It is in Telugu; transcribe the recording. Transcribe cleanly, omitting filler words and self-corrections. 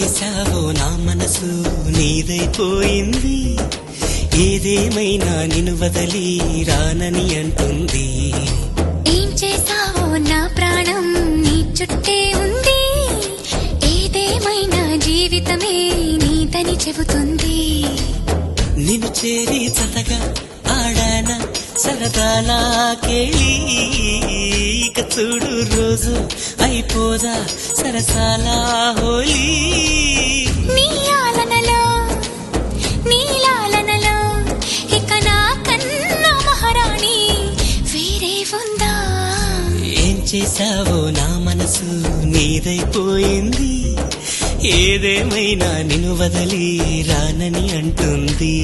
చేశావో నా మనసు నీదైపోయింది, ఏదేమైనా నిన్ను వదలి రానని అంటుంది. ఏం చేశావో నా ప్రాణం నీ చుట్టే ఉంది, ఏదేమైనా జీవితమే నీదని చెబుతుంది. నిన్ను చేరి చతగా ఆడానా సరదాలా కేళి, ఇక చూడు రోజు అయిపోదా సరసాలా హోలీ. నీ ఆలనలో నీ లాలనలో ఇక నా కన్నా మహారాణి వేరే ఉందా? ఏం చేశావో నా మనసు నీదైపోయింది, ఏదేమైనా నిన్ను వదలి రానని అంటుంది.